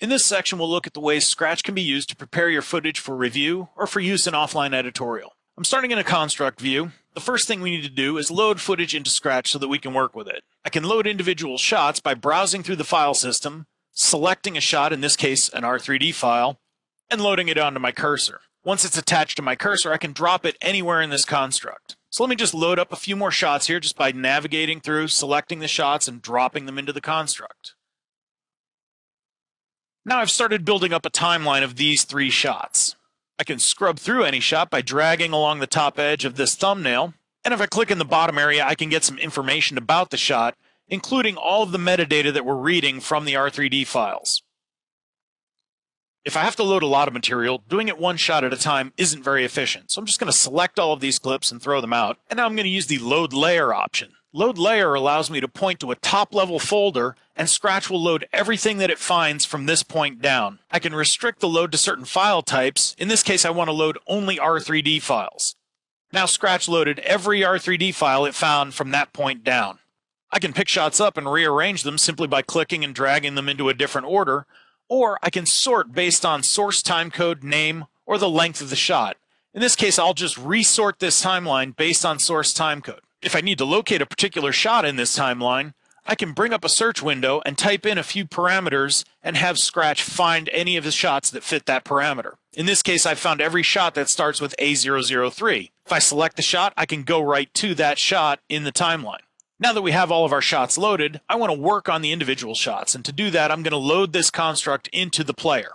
In this section, we'll look at the ways Scratch can be used to prepare your footage for review or for use in offline editorial. I'm starting in a construct view. The first thing we need to do is load footage into Scratch so that we can work with it. I can load individual shots by browsing through the file system, selecting a shot, in this case an R3D file, and loading it onto my cursor. Once it's attached to my cursor, I can drop it anywhere in this construct. So let me just load up a few more shots here just by navigating through, selecting the shots, and dropping them into the construct. Now I've started building up a timeline of these 3 shots. I can scrub through any shot by dragging along the top edge of this thumbnail, and if I click in the bottom area, I can get some information about the shot, including all of the metadata that we're reading from the R3D files. If I have to load a lot of material, doing it one shot at a time isn't very efficient, so I'm just going to select all of these clips and throw them out, and now I'm going to use the Load Layer option. Load Layer allows me to point to a top-level folder, and Scratch will load everything that it finds from this point down. I can restrict the load to certain file types. In this case, I want to load only R3D files. Now Scratch loaded every R3D file it found from that point down. I can pick shots up and rearrange them simply by clicking and dragging them into a different order, or I can sort based on source timecode, name, or the length of the shot. In this case, I'll just resort this timeline based on source timecode. If I need to locate a particular shot in this timeline, I can bring up a search window and type in a few parameters and have Scratch find any of the shots that fit that parameter. In this case, I found every shot that starts with A003. If I select the shot, I can go right to that shot in the timeline. Now that we have all of our shots loaded, I want to work on the individual shots, and to do that, I'm going to load this construct into the player.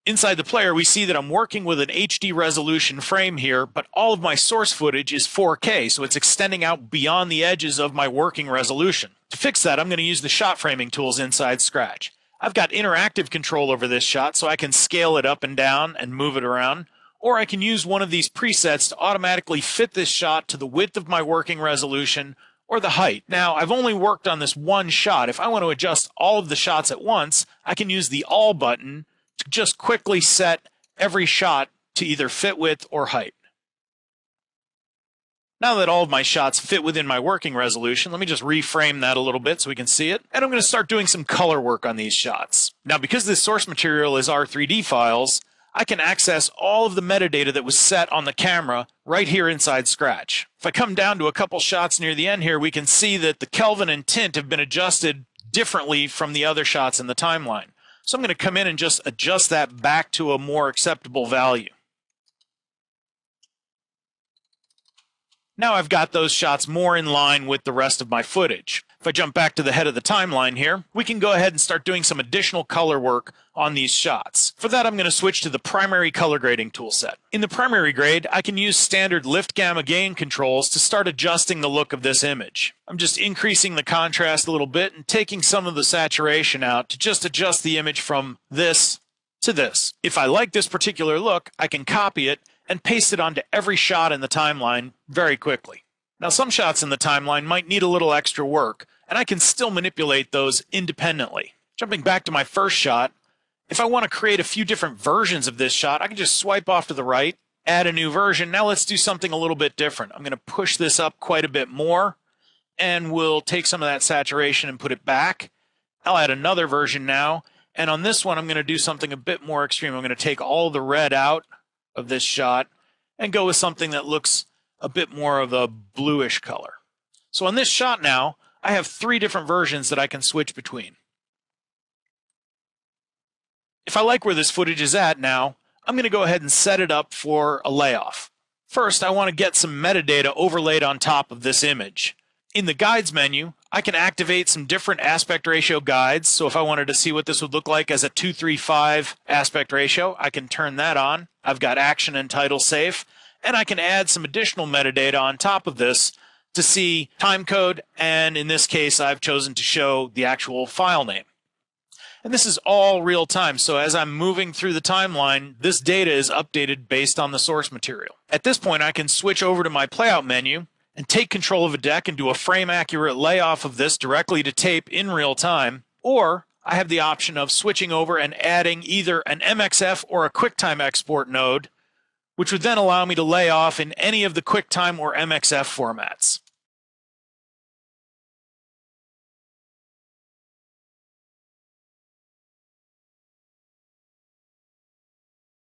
Inside the player, we see that I'm working with an HD resolution frame here, but all of my source footage is 4K, so it's extending out beyond the edges of my working resolution. To fix that, I'm going to use the shot framing tools inside Scratch. I've got interactive control over this shot, so I can scale it up and down and move it around, or I can use one of these presets to automatically fit this shot to the width of my working resolution or the height. Now, I've only worked on this one shot. If I want to adjust all of the shots at once, I can use the All button to just quickly set every shot to either fit width or height. Now that all of my shots fit within my working resolution, let me just reframe that a little bit so we can see it. And I'm going to start doing some color work on these shots. Now, because this source material is R3D files, I can access all of the metadata that was set on the camera right here inside Scratch. If I come down to a couple shots near the end here, we can see that the Kelvin and tint have been adjusted differently from the other shots in the timeline. So I'm going to come in and just adjust that back to a more acceptable value. Now I've got those shots more in line with the rest of my footage. If I jump back to the head of the timeline here, we can go ahead and start doing some additional color work on these shots. For that, I'm going to switch to the primary color grading toolset. In the primary grade, I can use standard lift, gamma, gain controls to start adjusting the look of this image. I'm just increasing the contrast a little bit and taking some of the saturation out to just adjust the image from this to this. If I like this particular look, I can copy it and paste it onto every shot in the timeline very quickly. Now, some shots in the timeline might need a little extra work, and I can still manipulate those independently. Jumping back to my first shot, if I want to create a few different versions of this shot, I can just swipe off to the right, add a new version. Now let's do something a little bit different. I'm going to push this up quite a bit more, and we'll take some of that saturation and put it back. I'll add another version now, and on this one, I'm going to do something a bit more extreme. I'm going to take all the red out of this shot and go with something that looks a bit more of a bluish color. So on this shot now, I have 3 different versions that I can switch between. If I like where this footage is at now, I'm going to go ahead and set it up for a layoff. First, I want to get some metadata overlaid on top of this image. In the Guides menu, I can activate some different aspect ratio guides. So if I wanted to see what this would look like as a 2:3:5 aspect ratio, I can turn that on. I've got action and title safe, and I can add some additional metadata on top of this to see time code, and in this case, I've chosen to show the actual file name. And this is all real time, so as I'm moving through the timeline, this data is updated based on the source material. At this point, I can switch over to my playout menu and take control of a deck and do a frame-accurate layoff of this directly to tape in real time, or I have the option of switching over and adding either an MXF or a QuickTime export node, which would then allow me to lay off in any of the QuickTime or MXF formats.